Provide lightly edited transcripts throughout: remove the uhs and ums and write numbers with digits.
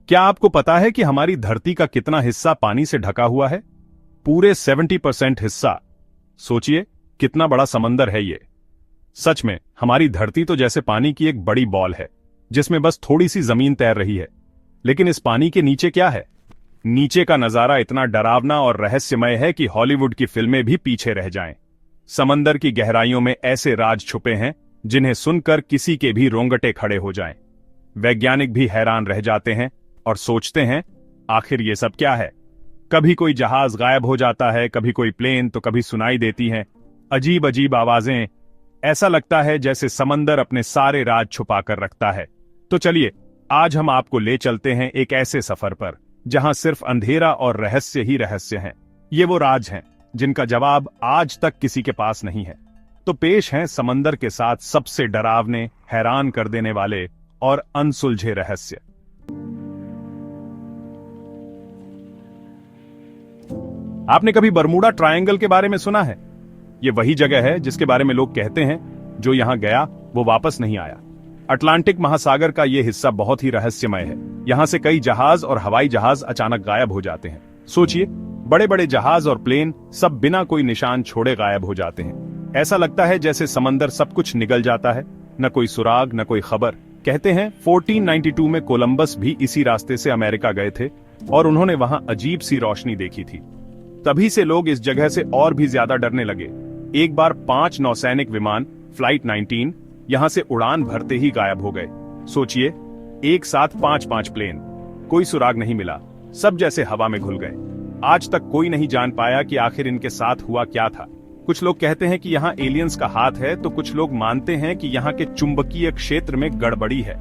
क्या आपको पता है कि हमारी धरती का कितना हिस्सा पानी से ढका हुआ है? पूरे 70% हिस्सा। सोचिए कितना बड़ा समंदर है ये। सच में हमारी धरती तो जैसे पानी की एक बड़ी बॉल है जिसमें बस थोड़ी सी जमीन तैर रही है। लेकिन इस पानी के नीचे क्या है? नीचे का नजारा इतना डरावना और रहस्यमय है कि हॉलीवुड की फिल्में भी पीछे रह जाएं। समंदर की गहराइयों में ऐसे राज छुपे हैं जिन्हें सुनकर किसी के भी रोंगटे खड़े हो जाएं। वैज्ञानिक भी हैरान रह जाते हैं और सोचते हैं आखिर ये सब क्या है। कभी कोई जहाज गायब हो जाता है, कभी कोई प्लेन, तो कभी सुनाई देती हैं अजीब अजीब आवाजें। ऐसा लगता है जैसे समंदर अपने सारे राज छुपा कर रखता है। तो चलिए आज हम आपको ले चलते हैं एक ऐसे सफर पर जहां सिर्फ अंधेरा और रहस्य ही रहस्य हैं। ये वो राज हैं जिनका जवाब आज तक किसी के पास नहीं है। तो पेश हैं समंदर के साथ सबसे डरावने, हैरान कर देने वाले और अनसुलझे रहस्य। आपने कभी बरमूडा ट्रायंगल के बारे में सुना है? यह वही जगह है जिसके बारे में लोग कहते हैं जो यहां गया वो वापस नहीं आया। अटलांटिक महासागर का यह हिस्सा बहुत ही रहस्यमय है। यहां से कई जहाज और हवाई जहाज अचानक गायब हो जाते हैं। सोचिए, बड़े बड़े जहाज और प्लेन सब बिना कोई निशान छोड़े गायब हो जाते हैं। ऐसा लगता है जैसे समंदर सब कुछ निगल जाता है, न कोई सुराग न कोई खबर। कहते हैं 1492 में कोलंबस भी इसी रास्ते से अमेरिका गए थे और उन्होंने वहां अजीब सी रोशनी देखी थी। तभी से लोग इस जगह से और भी ज्यादा डरने लगे। एक बार 5 नौसैनिक विमान फ्लाइट 19 यहां से उड़ान भरते ही गायब हो गए। सोचिए, एक साथ 5 प्लेन, कोई सुराग नहीं मिला, सब जैसे हवा में घुल गए। आज तक कोई नहीं जान पाया कि आखिर इनके साथ हुआ क्या था। कुछ लोग कहते हैं कि यहाँ एलियंस का हाथ है, तो कुछ लोग मानते हैं कि यहाँ के चुंबकीय क्षेत्र में गड़बड़ी है,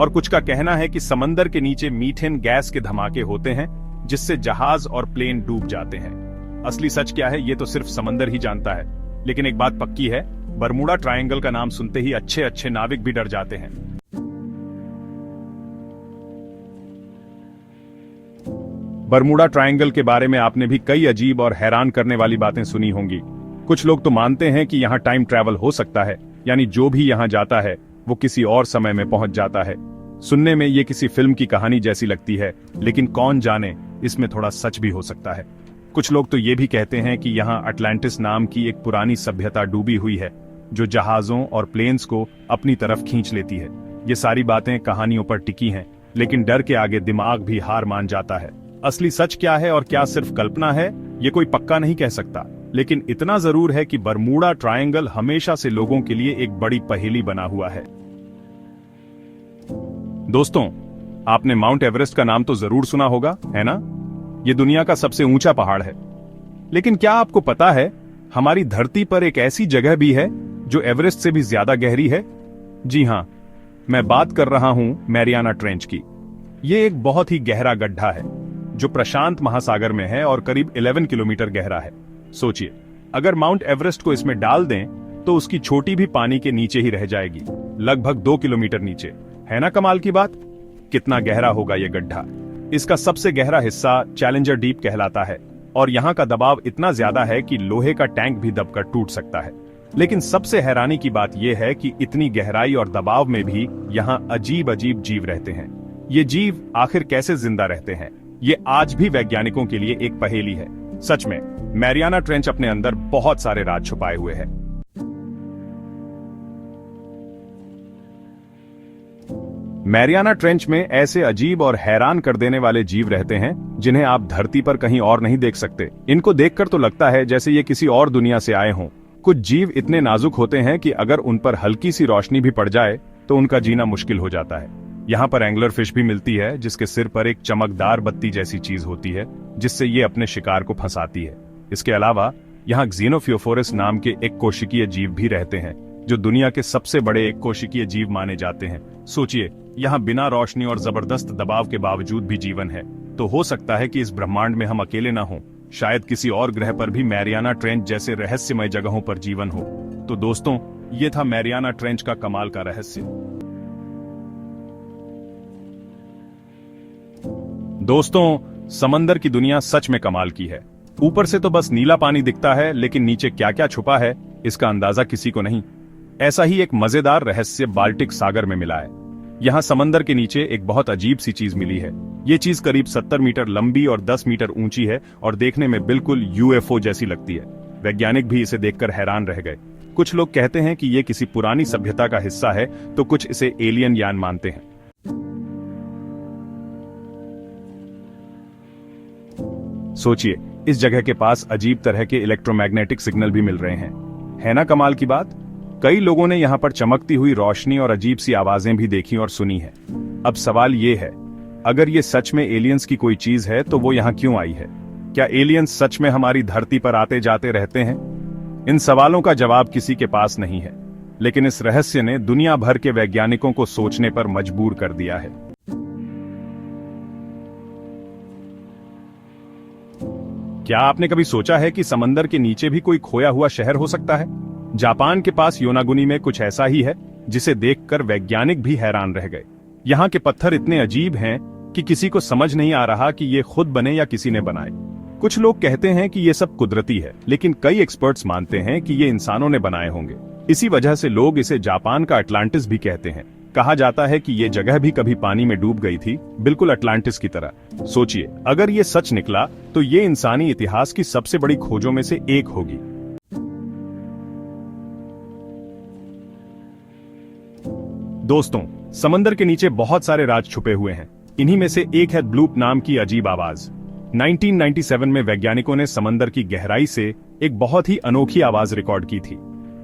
और कुछ का कहना है कि समंदर के नीचे मीथेन गैस के धमाके होते हैं जिससे जहाज और प्लेन डूब जाते हैं। असली सच क्या है ये तो सिर्फ समंदर ही जानता है। लेकिन एक बात पक्की है, बरमूडा ट्रायंगल का नाम सुनते ही अच्छे अच्छे नाविक भी डर जाते हैं। बरमूडा ट्रायंगल के बारे में आपने भी कई अजीब और हैरान करने वाली बातें सुनी होंगी। कुछ लोग तो मानते हैं कि यहाँ टाइम ट्रैवल हो सकता है, यानी जो भी यहाँ जाता है वो किसी और समय में पहुंच जाता है। सुनने में ये किसी फिल्म की कहानी जैसी लगती है, लेकिन कौन जाने इसमें थोड़ा सच भी हो सकता है। कुछ लोग तो ये भी कहते हैं कि यहाँ अटलांटिस नाम की एक पुरानी सभ्यता डूबी हुई है जो जहाजों और प्लेन्स को अपनी तरफ खींच लेती है। ये सारी बातें कहानियों पर टिकी हैं, लेकिन डर के आगे दिमाग भी हार मान जाता है। असली सच क्या है और क्या सिर्फ कल्पना है, ये कोई पक्का नहीं कह सकता। लेकिन इतना जरूर है कि बरमूडा ट्रायंगल हमेशा से लोगों के लिए एक बड़ी पहेली बना हुआ है। दोस्तों, आपने माउंट एवरेस्ट का नाम तो जरूर सुना होगा, है ना? ये दुनिया का सबसे ऊंचा पहाड़ है। लेकिन क्या आपको पता है हमारी धरती पर एक ऐसी जगह भी है जो एवरेस्ट से भी ज्यादा गहरी है? जी हां, मैं बात कर रहा हूं मैरियाना ट्रेंच की। ये एक बहुत ही गहरा गड्ढा है जो प्रशांत महासागर में है और करीब 11 किलोमीटर गहरा है। सोचिए, अगर माउंट एवरेस्ट को इसमें डाल दें तो उसकी छोटी भी पानी के नीचे ही रह जाएगी, लगभग 2 किलोमीटर नीचे। है ना कमाल की बात? कितना गहरा होगा यह गड्ढा। इसका सबसे गहरा हिस्सा चैलेंजर डीप कहलाता है और यहाँ का दबाव इतना ज्यादा है कि लोहे का टैंक भी दबकर टूट सकता है। लेकिन सबसे हैरानी की बात यह है कि इतनी गहराई और दबाव में भी यहाँ अजीब अजीब जीव रहते हैं। ये जीव आखिर कैसे जिंदा रहते हैं, ये आज भी वैज्ञानिकों के लिए एक पहेली है। सच में मैरियाना ट्रेंच अपने अंदर बहुत सारे राज छुपाए हुए है। मैरियाना ट्रेंच में ऐसे अजीब और हैरान कर देने वाले जीव रहते हैं जिन्हें आप धरती पर कहीं और नहीं देख सकते। इनको देखकर तो लगता है जैसे ये किसी और दुनिया से आए हों। कुछ जीव इतने नाजुक होते हैं कि अगर उन पर हल्की सी रोशनी भी पड़ जाए तो उनका जीना मुश्किल हो जाता है। यहाँ पर एंगलर फिश भी मिलती है जिसके सिर पर एक चमकदार बत्ती जैसी चीज होती है जिससे ये अपने शिकार को फंसाती है। इसके अलावा यहाँ क्सिनोफियोफोरस नाम के एक कोशिकीय जीव भी रहते हैं जो दुनिया के सबसे बड़े एक कोशिकीय जीव माने जाते हैं। सोचिए, यहाँ बिना रोशनी और जबरदस्त दबाव के बावजूद भी जीवन है। तो हो सकता है कि इस ब्रह्मांड में हम अकेले ना हों, शायद किसी और ग्रह पर भी मैरियाना ट्रेंच जैसे रहस्यमय जगहों पर जीवन हो। तो दोस्तों, ये था मैरियाना ट्रेंच का कमाल का रहस्य। दोस्तों, समंदर की दुनिया सच में कमाल की है। ऊपर से तो बस नीला पानी दिखता है, लेकिन नीचे क्या क्या छुपा है इसका अंदाजा किसी को नहीं। ऐसा ही एक मजेदार रहस्य बाल्टिक सागर में मिला है। यहाँ समंदर के नीचे एक बहुत अजीब सी चीज मिली है ये चीज करीब 70 मीटर लंबी और 10 मीटर ऊंची है और देखने में बिल्कुल यूएफओ जैसी लगती है। वैज्ञानिक भी इसे देखकर हैरान रह गए। कुछ लोग कहते हैं कि ये किसी पुरानी सभ्यता का हिस्सा है, तो कुछ इसे एलियन यान मानते हैं। सोचिए, इस जगह के पास अजीब तरह के इलेक्ट्रोमैग्नेटिक सिग्नल भी मिल रहे हैं। है ना कमाल की बात? कई लोगों ने यहाँ पर चमकती हुई रोशनी और अजीब सी आवाजें भी देखी और सुनी है। अब सवाल ये है, अगर ये सच में एलियंस की कोई चीज है तो वो यहाँ क्यों आई है? क्या एलियंस सच में हमारी धरती पर आते जाते रहते हैं? इन सवालों का जवाब किसी के पास नहीं है, लेकिन इस रहस्य ने दुनिया भर के वैज्ञानिकों को सोचने पर मजबूर कर दिया है। क्या आपने कभी सोचा है कि समंदर के नीचे भी कोई खोया हुआ शहर हो सकता है? जापान के पास योनागुनी में कुछ ऐसा ही है, जिसे देखकर वैज्ञानिक भी हैरान रह गए। यहाँ के पत्थर इतने अजीब हैं कि किसी को समझ नहीं आ रहा कि ये खुद बने या किसी ने बनाए। कुछ लोग कहते हैं कि ये सब कुदरती है, लेकिन कई एक्सपर्ट्स मानते हैं कि ये इंसानों ने बनाए होंगे। इसी वजह से लोग इसे जापान का अटलांटिस भी कहते हैं। कहा जाता है कि ये जगह भी कभी पानी में डूब गई थी, बिल्कुल अटलांटिस की तरह। सोचिए, अगर ये सच निकला तो ये इंसानी इतिहास की सबसे बड़ी खोजों में से एक होगी। दोस्तों, समंदर के नीचे बहुत सारे राज छुपे हुए हैं। इन्हीं में से एक है ब्लूप नाम की अजीब आवाज। 1997 में वैज्ञानिकों ने समंदर की गहराई से एक बहुत ही अनोखी आवाज रिकॉर्ड की थी।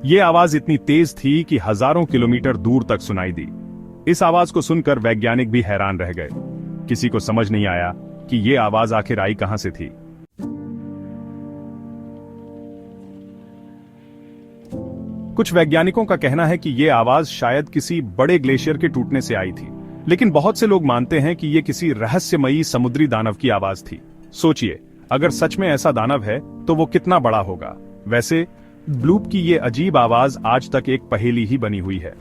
ये आवाज इतनी तेज थी कि हजारों किलोमीटर दूर तक सुनाई दी। इस आवाज को सुनकर वैज्ञानिक भी हैरान रह गए। किसी को समझ नहीं आया कि ये आवाज आखिर आई कहां से थी। कुछ वैज्ञानिकों का कहना है कि ये आवाज शायद किसी बड़े ग्लेशियर के टूटने से आई थी, लेकिन बहुत से लोग मानते हैं कि ये किसी रहस्यमयी समुद्री दानव की आवाज थी। सोचिए, अगर सच में ऐसा दानव है तो वो कितना बड़ा होगा। वैसे ब्लूप की ये अजीब आवाज आज तक एक पहेली ही बनी हुई है।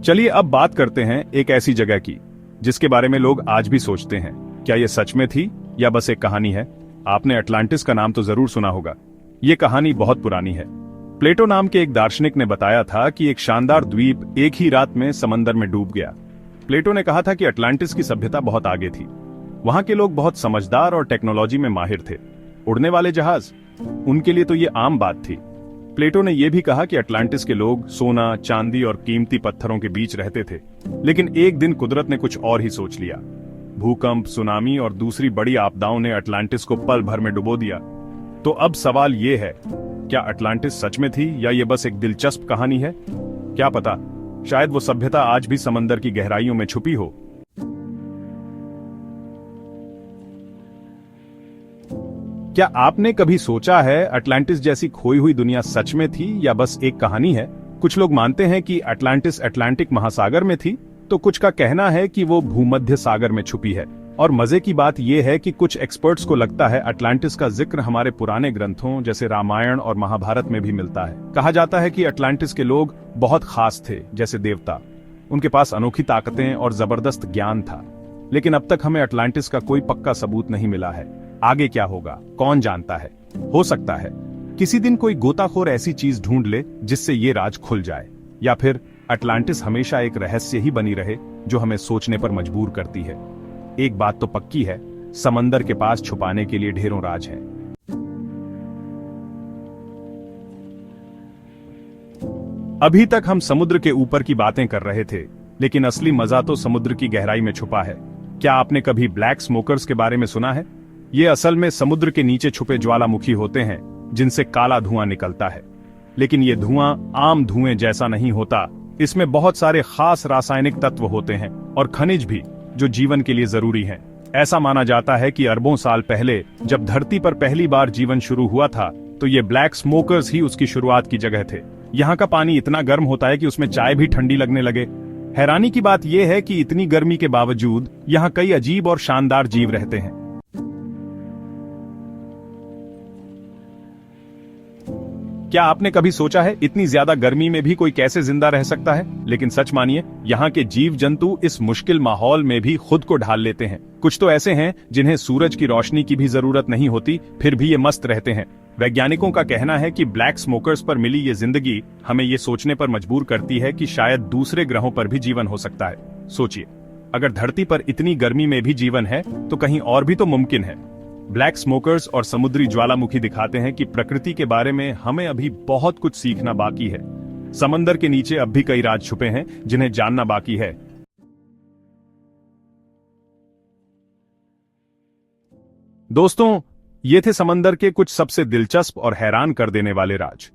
चलिए अब बात करते हैं एक ऐसी जगह की जिसके बारे में लोग आज भी सोचते हैं, क्या ये सच में थी या बस एक कहानी है? आपने अटलांटिस का नाम तो जरूर सुना होगा। ये कहानी बहुत पुरानी है। प्लेटो नाम के एक दार्शनिक ने बताया था कि एक शानदार द्वीप एक ही रात में समंदर में डूब गया। प्लेटो ने कहा था कि अटलांटिस की सभ्यता बहुत आगे थी। वहां के लोग बहुत समझदार और टेक्नोलॉजी में माहिर थे। उड़ने वाले जहाज, उनके लिए तो ये आम बात थी। प्लेटो ने यह भी कहा कि अटलांटिस के लोग सोना, चांदी और कीमती पत्थरों के बीच रहते थे। लेकिन एक दिन कुदरत ने कुछ और ही सोच लिया। भूकंप, सुनामी और दूसरी बड़ी आपदाओं ने अटलांटिस को पल भर में डुबो दिया। तो अब सवाल ये है, क्या अटलांटिस सच में थी या ये बस एक दिलचस्प कहानी है? क्या पता, शायद वो सभ्यता आज भी समंदर की गहराइयों में छुपी हो। क्या आपने कभी सोचा है अटलांटिस जैसी खोई हुई दुनिया सच में थी या बस एक कहानी है? कुछ लोग मानते हैं कि अटलांटिस अटलांटिक महासागर में थी, तो कुछ का कहना है कि वो भूमध्य सागर में छुपी है। और मजे की बात यह है कि कुछ एक्सपर्ट्स को लगता है अटलांटिस का जिक्र हमारे पुराने ग्रंथों जैसे रामायण और महाभारत में भी मिलता है। कहा जाता है कि अटलांटिस के लोग बहुत खास थे, जैसे देवता। उनके पास अनोखी ताकतें और जबरदस्त ज्ञान था। लेकिन अब तक हमें अटलांटिस का कोई पक्का सबूत नहीं मिला है। आगे क्या होगा, कौन जानता है? हो सकता है किसी दिन कोई गोताखोर ऐसी चीज ढूंढ ले जिससे ये राज खुल जाए, या फिर अटलांटिस हमेशा एक रहस्य ही बनी रहे जो हमें सोचने पर मजबूर करती है। एक बात तो पक्की है, समंदर के पास छुपाने के लिए ढेरों राज हैं। अभी तक हम समुद्र के ऊपर की बातें कर रहे थे, लेकिन असली मजा तो समुद्र की गहराई में छुपा है। क्या आपने कभी ब्लैक स्मोकर्स के बारे में सुना है? ये असल में समुद्र के नीचे छुपे ज्वालामुखी होते हैं जिनसे काला धुआं निकलता है। लेकिन ये धुआं आम धुएं जैसा नहीं होता। इसमें बहुत सारे खास रासायनिक तत्व होते हैं और खनिज भी, जो जीवन के लिए जरूरी हैं। ऐसा माना जाता है कि अरबों साल पहले जब धरती पर पहली बार जीवन शुरू हुआ था, तो ये ब्लैक स्मोकर्स ही उसकी शुरुआत की जगह थे। यहाँ का पानी इतना गर्म होता है कि उसमें चाय भी ठंडी लगने लगे। हैरानी की बात यह है कि इतनी गर्मी के बावजूद यहाँ कई अजीब और शानदार जीव रहते हैं। क्या आपने कभी सोचा है इतनी ज्यादा गर्मी में भी कोई कैसे जिंदा रह सकता है? लेकिन सच मानिए, यहाँ के जीव जंतु इस मुश्किल माहौल में भी खुद को ढाल लेते हैं। कुछ तो ऐसे हैं जिन्हें सूरज की रोशनी की भी जरूरत नहीं होती, फिर भी ये मस्त रहते हैं। वैज्ञानिकों का कहना है कि ब्लैक स्मोकर्स पर मिली ये जिंदगी हमें ये सोचने पर मजबूर करती है कि शायद दूसरे ग्रहों पर भी जीवन हो सकता है। सोचिए, अगर धरती पर इतनी गर्मी में भी जीवन है तो कहीं और भी तो मुमकिन है। ब्लैक स्मोकर्स और समुद्री ज्वालामुखी दिखाते हैं कि प्रकृति के बारे में हमें अभी बहुत कुछ सीखना बाकी है। समंदर के नीचे अब भी कई राज छुपे हैं जिन्हें जानना बाकी है। दोस्तों, ये थे समंदर के कुछ सबसे दिलचस्प और हैरान कर देने वाले राज।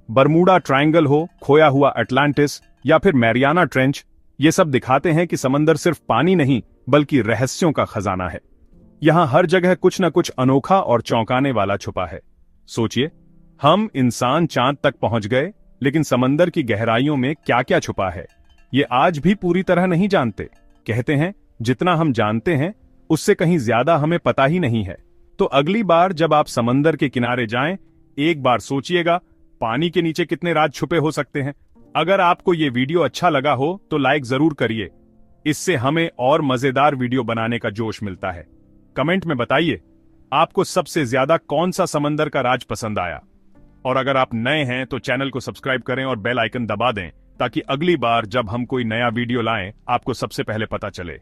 बरमूडा ट्रायंगल हो, खोया हुआ अटलांटिस या फिर मैरियाना ट्रेंच, ये सब दिखाते हैं कि समंदर सिर्फ पानी नहीं बल्कि रहस्यों का खजाना है। यहां हर जगह कुछ न कुछ अनोखा और चौंकाने वाला छुपा है। सोचिए, हम इंसान चांद तक पहुंच गए, लेकिन समंदर की गहराइयों में क्या क्या छुपा है ये आज भी पूरी तरह नहीं जानते। कहते हैं जितना हम जानते हैं उससे कहीं ज्यादा हमें पता ही नहीं है। तो अगली बार जब आप समंदर के किनारे जाएं, एक बार सोचिएगा पानी के नीचे कितने राज छुपे हो सकते हैं। अगर आपको ये वीडियो अच्छा लगा हो तो लाइक जरूर करिए, इससे हमें और मजेदार वीडियो बनाने का जोश मिलता है। कमेंट में बताइए आपको सबसे ज्यादा कौन सा समंदर का राज पसंद आया। और अगर आप नए हैं तो चैनल को सब्सक्राइब करें और बेल आइकन दबा दें ताकि अगली बार जब हम कोई नया वीडियो लाएं आपको सबसे पहले पता चले।